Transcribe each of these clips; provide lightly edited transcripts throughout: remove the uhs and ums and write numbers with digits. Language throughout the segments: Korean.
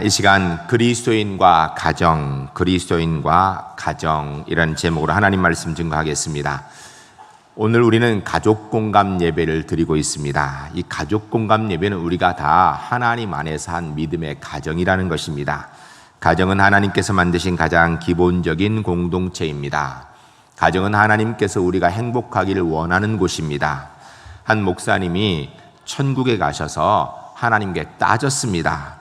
이 시간 그리스도인과 가정이라는 제목으로 하나님 말씀 증거하겠습니다. 오늘 우리는 가족 공감 예배를 드리고 있습니다. 이 가족 공감 예배는 우리가 다 하나님 안에서 한 믿음의 가정이라는 것입니다. 가정은 하나님께서 만드신 가장 기본적인 공동체입니다. 가정은 하나님께서 우리가 행복하기를 원하는 곳입니다. 한 목사님이 천국에 가셔서 하나님께 따졌습니다.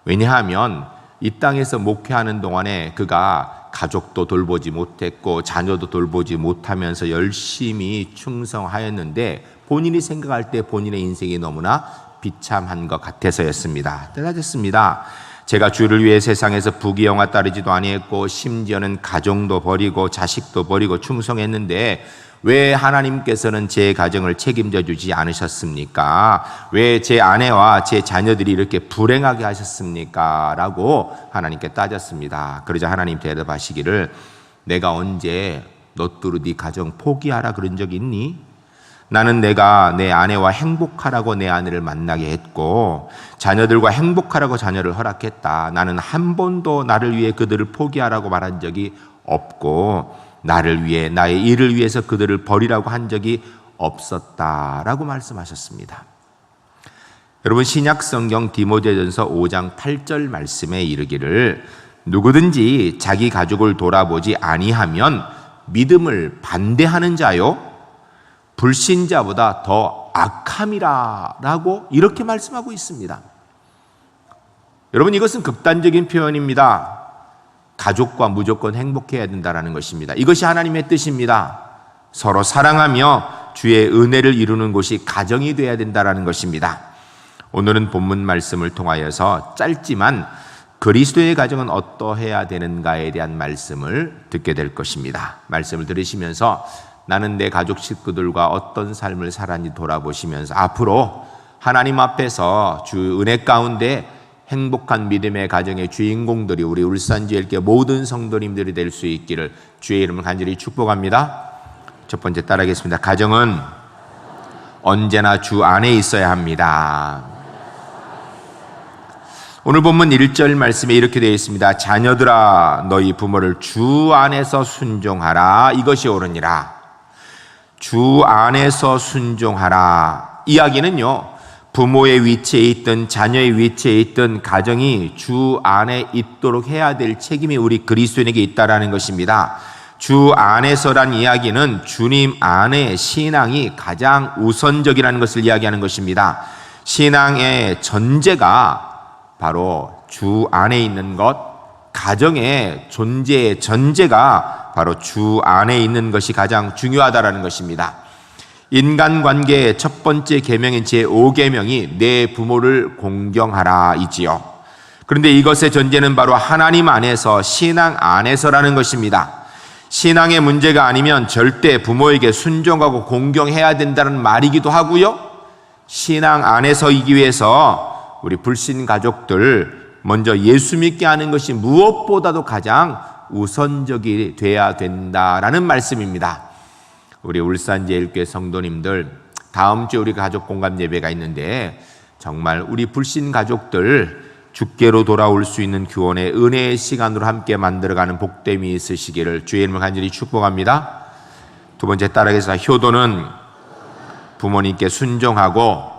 왜냐하면 이 땅에서 목회하는 동안에 그가 가족도 돌보지 못했고 자녀도 돌보지 못하면서 열심히 충성하였는데 본인이 생각할 때 본인의 인생이 너무나 비참한 것 같아서였습니다. 따졌습니다. 제가 주를 위해 세상에서 부귀영화 따르지도 아니했고 심지어는 가정도 버리고 자식도 버리고 충성했는데 왜 하나님께서는 제 가정을 책임져 주지 않으셨습니까? 왜 제 아내와 제 자녀들이 이렇게 불행하게 하셨습니까? 라고 하나님께 따졌습니다. 그러자 하나님 대답하시기를 내가 언제 너뚜루 네 가정 포기하라 그런 적 있니? 나는 내가 내 아내와 행복하라고 내 아내를 만나게 했고 자녀들과 행복하라고 자녀를 허락했다. 나는 한 번도 나를 위해 그들을 포기하라고 말한 적이 없고 나를 위해 나의 일을 위해서 그들을 버리라고 한 적이 없었다라고 말씀하셨습니다. 여러분 신약 성경 디모데전서 5장 8절 말씀에 이르기를 누구든지 자기 가족을 돌아보지 아니하면 믿음을 반대하는 자요 불신자보다 더 악함이라라고 이렇게 말씀하고 있습니다. 여러분 이것은 극단적인 표현입니다. 가족과 무조건 행복해야 된다는 것입니다. 이것이 하나님의 뜻입니다. 서로 사랑하며 주의 은혜를 이루는 곳이 가정이 되어야 된다는 것입니다. 오늘은 본문 말씀을 통하여서 짧지만 그리스도의 가정은 어떠해야 되는가에 대한 말씀을 듣게 될 것입니다. 말씀을 들으시면서 나는 내 가족 식구들과 어떤 삶을 살았는지 돌아보시면서 앞으로 하나님 앞에서 주 은혜 가운데 행복한 믿음의 가정의 주인공들이 우리 울산지엘교 모든 성도님들이 될 수 있기를 주의 이름을 간절히 축복합니다. 첫 번째 따라하겠습니다. 가정은 언제나 주 안에 있어야 합니다. 오늘 본문 1절 말씀에 이렇게 되어 있습니다. 자녀들아 너희 부모를 주 안에서 순종하라. 이것이 옳으니라. 주 안에서 순종하라. 이야기는요. 부모의 위치에 있든 자녀의 위치에 있든 가정이 주 안에 있도록 해야 될 책임이 우리 그리스도인에게 있다라는 것입니다. 주 안에서란 이야기는 주님 안에 신앙이 가장 우선적이라는 것을 이야기하는 것입니다. 신앙의 전제가 바로 주 안에 있는 것, 가정의 존재의 전제가 바로 주 안에 있는 것이 가장 중요하다라는 것입니다. 인간관계의 첫 번째 계명인 제5계명이 내 부모를 공경하라 이지요. 그런데 이것의 전제는 바로 하나님 안에서 신앙 안에서라는 것입니다. 신앙의 문제가 아니면 절대 부모에게 순종하고 공경해야 된다는 말이기도 하고요. 신앙 안에서이기 위해서 우리 불신 가족들 먼저 예수 믿게 하는 것이 무엇보다도 가장 우선적이 돼야 된다라는 말씀입니다. 우리 울산제일교회 성도님들 다음 주에 우리 가족 공감 예배가 있는데 정말 우리 불신 가족들 주께로 돌아올 수 있는 구원의 은혜의 시간으로 함께 만들어가는 복됨이 있으시기를 주의 이름을 간절히 축복합니다. 두 번째 따라하겠습니다. 효도는 부모님께 순종하고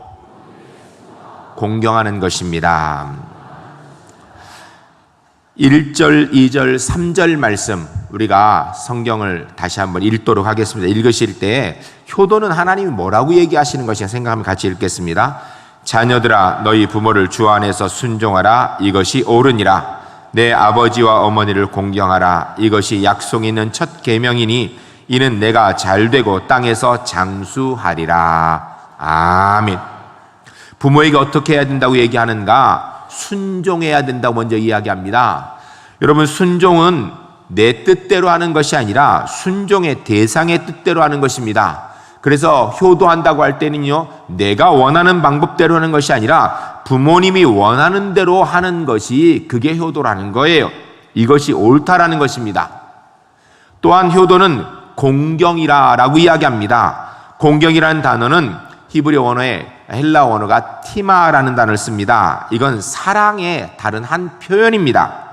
공경하는 것입니다. 1절, 2절, 3절 말씀 우리가 성경을 다시 한번 읽도록 하겠습니다. 읽으실 때 효도는 하나님이 뭐라고 얘기하시는 것인가 생각하면 같이 읽겠습니다. 자녀들아 너희 부모를 주 안에서 순종하라. 이것이 옳으니라. 내 아버지와 어머니를 공경하라. 이것이 약속 있는 첫 계명이니 이는 내가 잘되고 땅에서 장수하리라. 아멘. 부모에게 어떻게 해야 된다고 얘기하는가? 순종해야 된다고 먼저 이야기합니다. 여러분 순종은 내 뜻대로 하는 것이 아니라 순종의 대상의 뜻대로 하는 것입니다. 그래서 효도한다고 할 때는요 내가 원하는 방법대로 하는 것이 아니라 부모님이 원하는 대로 하는 것이 그게 효도라는 거예요. 이것이 옳다라는 것입니다. 또한 효도는 공경이라고 이야기합니다. 공경이라는 단어는 히브리 원어에 헬라 원어가 티마라는 단어를 씁니다. 이건 사랑의 다른 한 표현입니다.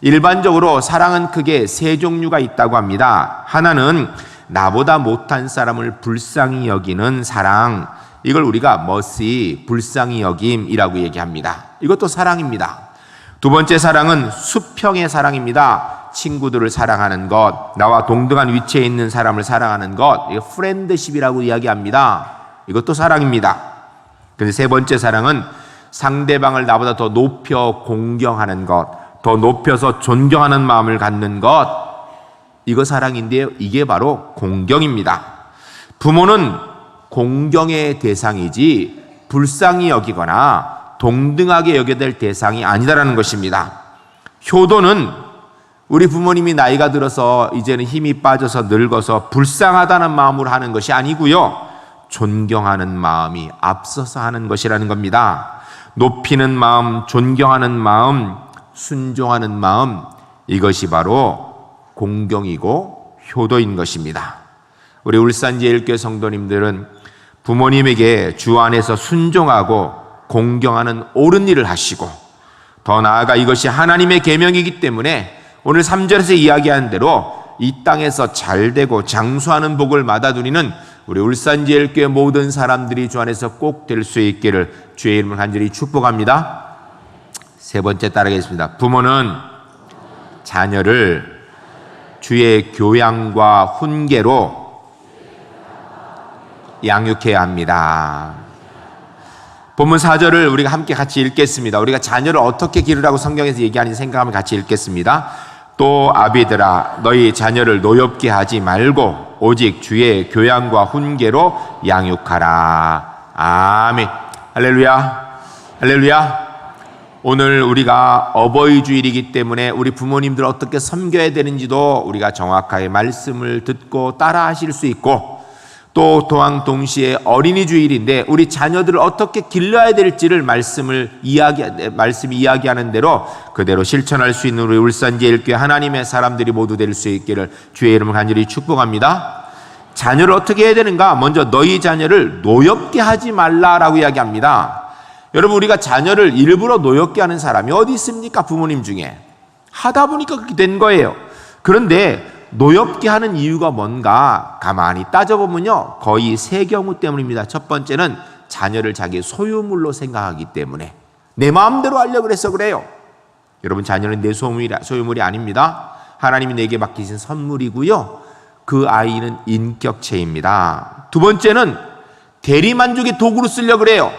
일반적으로 사랑은 크게 세 종류가 있다고 합니다. 하나는 나보다 못한 사람을 불쌍히 여기는 사랑, 이걸 우리가 mercy, 불쌍히 여김이라고 얘기합니다. 이것도 사랑입니다. 두 번째 사랑은 수평의 사랑입니다. 친구들을 사랑하는 것, 나와 동등한 위치에 있는 사람을 사랑하는 것, 이거 프렌드십이라고 이야기합니다. 이것도 사랑입니다. 그런데 세 번째 사랑은 상대방을 나보다 더 높여 공경하는 것, 더 높여서 존경하는 마음을 갖는 것, 이거 사랑인데요. 이게 바로 공경입니다. 부모는 공경의 대상이지 불쌍히 여기거나 동등하게 여겨야 될 대상이 아니다라는 것입니다. 효도는 우리 부모님이 나이가 들어서 이제는 힘이 빠져서 늙어서 불쌍하다는 마음으로 하는 것이 아니고요, 존경하는 마음이 앞서서 하는 것이라는 겁니다. 높이는 마음, 존경하는 마음, 순종하는 마음, 이것이 바로 공경이고 효도인 것입니다. 우리 울산제일교회 성도님들은 부모님에게 주 안에서 순종하고 공경하는 옳은 일을 하시고, 더 나아가 이것이 하나님의 계명이기 때문에 오늘 3절에서 이야기한 대로 이 땅에서 잘되고 장수하는 복을 받아두리는 우리 울산제일교회 모든 사람들이 주 안에서 꼭 될 수 있기를 주의 이름을 간절히 축복합니다. 세 번째 따라가겠습니다. 부모는 자녀를 주의 교양과 훈계로 양육해야 합니다. 본문 4절을 우리가 함께 같이 읽겠습니다. 우리가 자녀를 어떻게 기르라고 성경에서 얘기하는지 생각하면 같이 읽겠습니다. 또 아비들아, 너희 자녀를 노엽게 하지 말고 오직 주의 교양과 훈계로 양육하라. 아멘. 할렐루야. 할렐루야. 오늘 우리가 어버이 주일이기 때문에 우리 부모님들 어떻게 섬겨야 되는지도 우리가 정확하게 말씀을 듣고 따라 하실 수 있고, 또 또한 동시에 어린이 주일인데 우리 자녀들을 어떻게 길러야 될지를 말씀이 이야기하는 대로 그대로 실천할 수 있는 우리 울산제일교회 하나님의 사람들이 모두 될 수 있기를 주의 이름을 간절히 축복합니다. 자녀를 어떻게 해야 되는가? 먼저 너희 자녀를 노엽게 하지 말라라고 이야기합니다. 여러분, 우리가 자녀를 일부러 노엽게 하는 사람이 어디 있습니까? 부모님 중에. 하다 보니까 그렇게 된 거예요. 그런데 노엽게 하는 이유가 뭔가 가만히 따져보면요, 거의 세 경우 때문입니다. 첫 번째는 자녀를 자기 소유물로 생각하기 때문에 내 마음대로 하려고 해서 그래요. 여러분, 자녀는 내 소유물이 아닙니다. 하나님이 내게 맡기신 선물이고요, 그 아이는 인격체입니다. 두 번째는 대리만족의 도구로 쓰려고 그래요.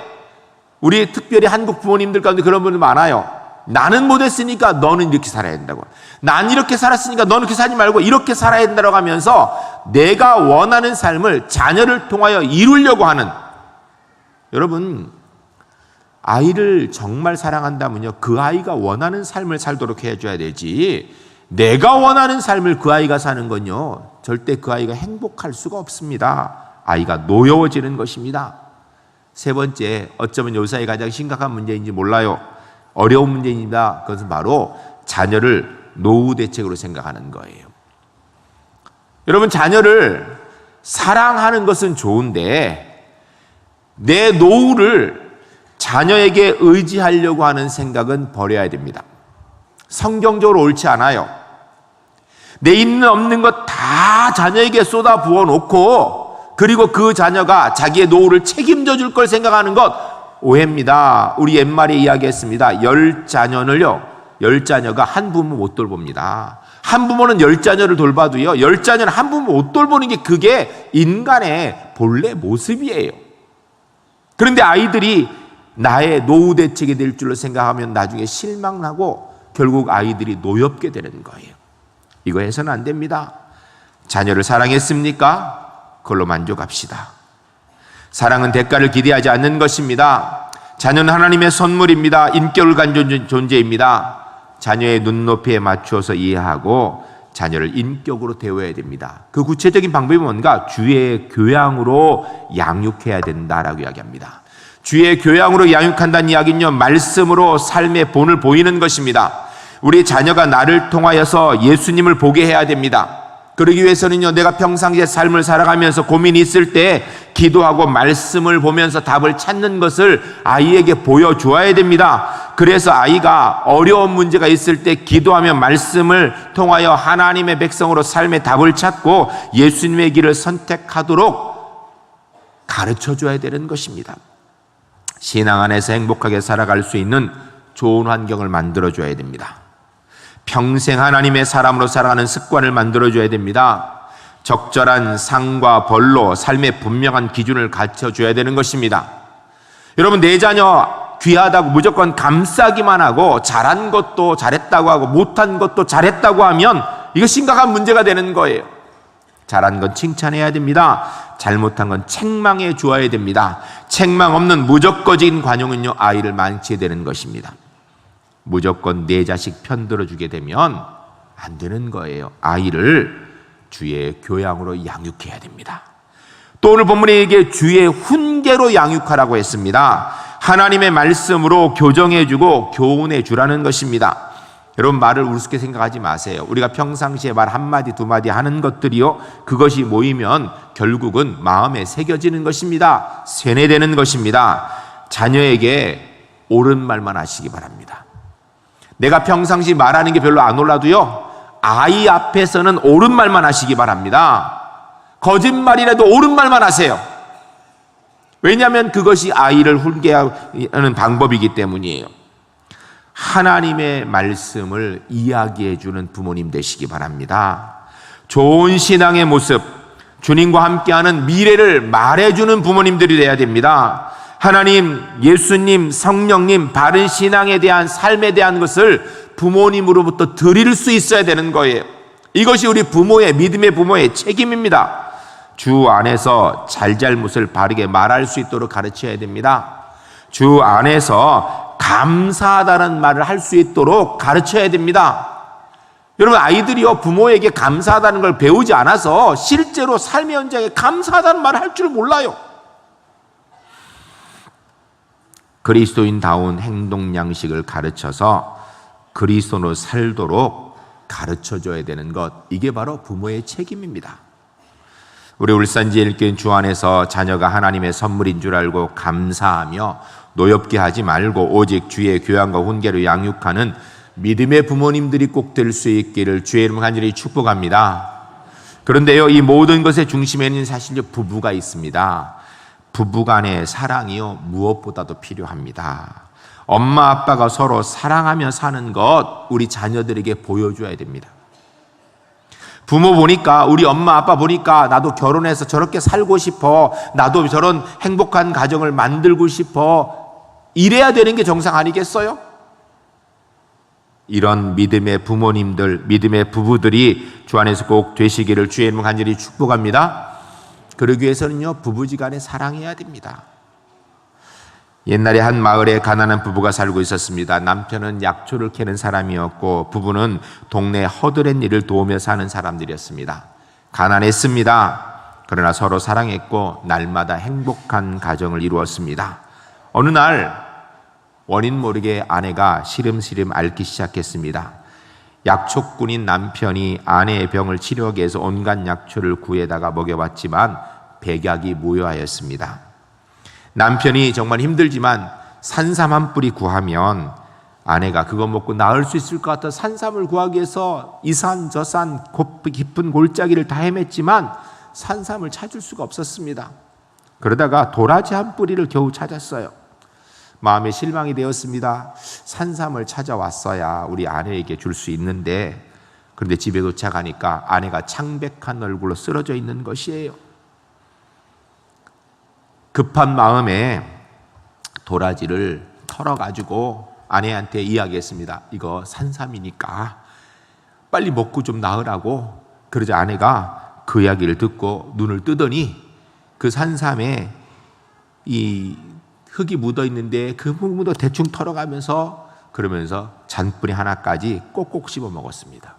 우리 특별히 한국 부모님들 가운데 그런 분들 많아요. 나는 못했으니까 너는 이렇게 살아야 된다고, 난 이렇게 살았으니까 너는 그렇게 살지 말고 이렇게 살아야 된다고 하면서 내가 원하는 삶을 자녀를 통하여 이루려고 하는, 여러분, 아이를 정말 사랑한다면요, 그 아이가 원하는 삶을 살도록 해줘야 되지, 내가 원하는 삶을 그 아이가 사는 건요, 절대 그 아이가 행복할 수가 없습니다. 아이가 노여워지는 것입니다. 세 번째, 어쩌면 요사이 가장 심각한 문제인지 몰라요. 어려운 문제입니다. 그것은 바로 자녀를 노후 대책으로 생각하는 거예요. 여러분, 자녀를 사랑하는 것은 좋은데 내 노후를 자녀에게 의지하려고 하는 생각은 버려야 됩니다. 성경적으로 옳지 않아요. 내 있는 없는 것 다 자녀에게 쏟아 부어놓고 그리고 그 자녀가 자기의 노후를 책임져 줄 걸 생각하는 것 오해입니다. 우리 옛말에 이야기했습니다. 10자녀는요, 10자녀가 한 부모 못 돌봅니다. 한 부모는 10자녀를 돌봐도요, 10자녀는 한 부모 못 돌보는 게 그게 인간의 본래 모습이에요. 그런데 아이들이 나의 노후 대책이 될 줄로 생각하면 나중에 실망하고 결국 아이들이 노엽게 되는 거예요. 이거 해서는 안 됩니다. 자녀를 사랑했습니까? 그걸로 만족합시다. 사랑은 대가를 기대하지 않는 것입니다. 자녀는 하나님의 선물입니다. 인격을 가진 존재입니다. 자녀의 눈높이에 맞추어서 이해하고 자녀를 인격으로 대워야 됩니다. 그 구체적인 방법이 뭔가? 주의 교양으로 양육해야 된다라고 이야기합니다. 주의 교양으로 양육한다는 이야기는요, 말씀으로 삶의 본을 보이는 것입니다. 우리 자녀가 나를 통하여서 예수님을 보게 해야 됩니다. 그러기 위해서는요, 내가 평상시에 삶을 살아가면서 고민이 있을 때 기도하고 말씀을 보면서 답을 찾는 것을 아이에게 보여주어야 됩니다. 그래서 아이가 어려운 문제가 있을 때 기도하며 말씀을 통하여 하나님의 백성으로 삶의 답을 찾고 예수님의 길을 선택하도록 가르쳐줘야 되는 것입니다. 신앙 안에서 행복하게 살아갈 수 있는 좋은 환경을 만들어줘야 됩니다. 평생 하나님의 사람으로 살아가는 습관을 만들어줘야 됩니다. 적절한 상과 벌로 삶의 분명한 기준을 갖춰줘야 되는 것입니다. 여러분, 내 자녀 귀하다고 무조건 감싸기만 하고 잘한 것도 잘했다고 하고 못한 것도 잘했다고 하면 이거 심각한 문제가 되는 거예요. 잘한 건 칭찬해야 됩니다. 잘못한 건 책망해 주어야 됩니다. 책망 없는 무조건적인 관용은요, 아이를 망치게 되는 것입니다. 무조건 내 자식 편들어 주게 되면 안 되는 거예요. 아이를 주의 교양으로 양육해야 됩니다. 또 오늘 본문에 이게 주의 훈계로 양육하라고 했습니다. 하나님의 말씀으로 교정해 주고 교훈해 주라는 것입니다. 여러분, 말을 우습게 생각하지 마세요. 우리가 평상시에 말 한마디 두마디 하는 것들이요, 그것이 모이면 결국은 마음에 새겨지는 것입니다. 세뇌되는 것입니다. 자녀에게 옳은 말만 하시기 바랍니다. 내가 평상시 말하는 게 별로 안 올라도요, 아이 앞에서는 옳은 말만 하시기 바랍니다. 거짓말이라도 옳은 말만 하세요. 왜냐하면 그것이 아이를 훈계하는 방법이기 때문이에요. 하나님의 말씀을 이야기해 주는 부모님 되시기 바랍니다. 좋은 신앙의 모습, 주님과 함께하는 미래를 말해주는 부모님들이 되어야 됩니다. 하나님, 예수님, 성령님, 바른 신앙에 대한 삶에 대한 것을 부모님으로부터 드릴 수 있어야 되는 거예요. 이것이 우리 부모의, 믿음의 부모의 책임입니다. 주 안에서 잘잘못을 바르게 말할 수 있도록 가르쳐야 됩니다. 주 안에서 감사하다는 말을 할 수 있도록 가르쳐야 됩니다. 여러분, 아이들이요, 부모에게 감사하다는 걸 배우지 않아서 실제로 삶의 현장에 감사하다는 말을 할 줄 몰라요. 그리스도인다운 행동 양식을 가르쳐서 그리스도로 살도록 가르쳐줘야 되는 것, 이게 바로 부모의 책임입니다. 우리 울산제일교회 주 안에서 자녀가 하나님의 선물인 줄 알고 감사하며 노엽게 하지 말고 오직 주의 교양과 훈계로 양육하는 믿음의 부모님들이 꼭 될 수 있기를 주의 이름으로 간절히 축복합니다. 그런데요, 이 모든 것의 중심에는 사실 부부가 있습니다. 부부간의 사랑이요, 무엇보다도 필요합니다. 엄마 아빠가 서로 사랑하며 사는 것, 우리 자녀들에게 보여줘야 됩니다. 부모 보니까, 우리 엄마 아빠 보니까 나도 결혼해서 저렇게 살고 싶어, 나도 저런 행복한 가정을 만들고 싶어, 이래야 되는 게 정상 아니겠어요? 이런 믿음의 부모님들, 믿음의 부부들이 주 안에서 꼭 되시기를 주의 이름으로 간절히 축복합니다. 그러기 위해서는요, 부부지간에 사랑해야 됩니다. 옛날에 한 마을에 가난한 부부가 살고 있었습니다. 남편은 약초를 캐는 사람이었고 부부는 동네 허드렛 일을 도우며 사는 사람들이었습니다. 가난했습니다. 그러나 서로 사랑했고 날마다 행복한 가정을 이루었습니다. 어느 날 원인 모르게 아내가 시름시름 앓기 시작했습니다. 약초꾼인 남편이 아내의 병을 치료하기 위해서 온갖 약초를 구해다가 먹여봤지만 백약이 무효하였습니다. 남편이 정말 힘들지만 산삼 한 뿌리 구하면 아내가 그거 먹고 나을 수 있을 것 같아 산삼을 구하기 위해서 이 산 저 산 깊은 골짜기를 다 헤맸지만 산삼을 찾을 수가 없었습니다. 그러다가 도라지 한 뿌리를 겨우 찾았어요. 마음에 실망이 되었습니다. 산삼을 찾아왔어야 우리 아내에게 줄 수 있는데, 그런데 집에 도착하니까 아내가 창백한 얼굴로 쓰러져 있는 것이에요. 급한 마음에 도라지를 털어가지고 아내한테 이야기했습니다. 이거 산삼이니까 빨리 먹고 좀 나으라고. 그러자 아내가 그 이야기를 듣고 눈을 뜨더니 그 산삼에 이 흙이 묻어 있는데 그 흙도 대충 털어가면서 그러면서 잔뿌리 하나까지 꼭꼭 씹어 먹었습니다.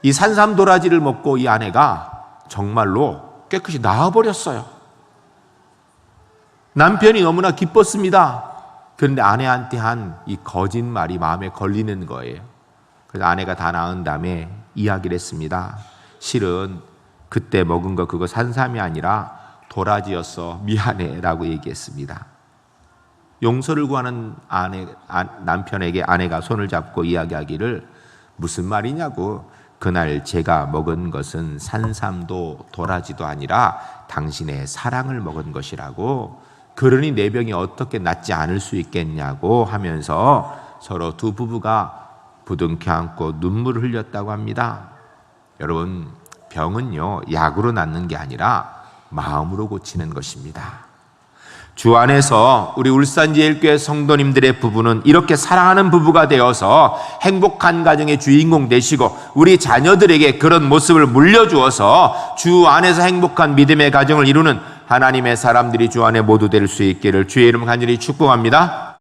이 산삼 도라지를 먹고 이 아내가 정말로 깨끗이 나아버렸어요. 남편이 너무나 기뻤습니다. 그런데 아내한테 한 이 거짓말이 마음에 걸리는 거예요. 그래서 아내가 다 나은 다음에 이야기를 했습니다. 실은 그때 먹은 거 그거 산삼이 아니라 도라지였어. 미안해 라고 얘기했습니다. 용서를 구하는 남편에게 아내가 손을 잡고 이야기하기를 무슨 말이냐고, 그날 제가 먹은 것은 산삼도 도라지도 아니라 당신의 사랑을 먹은 것이라고, 그러니 내 병이 어떻게 낫지 않을 수 있겠냐고 하면서 서로 두 부부가 부둥켜 안고 눈물을 흘렸다고 합니다. 여러분, 병은요 약으로 낫는 게 아니라 마음으로 고치는 것입니다. 주 안에서 우리 울산제일교회 성도님들의 부부는 이렇게 사랑하는 부부가 되어서 행복한 가정의 주인공 되시고 우리 자녀들에게 그런 모습을 물려주어서 주 안에서 행복한 믿음의 가정을 이루는 하나님의 사람들이 주 안에 모두 될 수 있기를 주의 이름 간절히 축복합니다.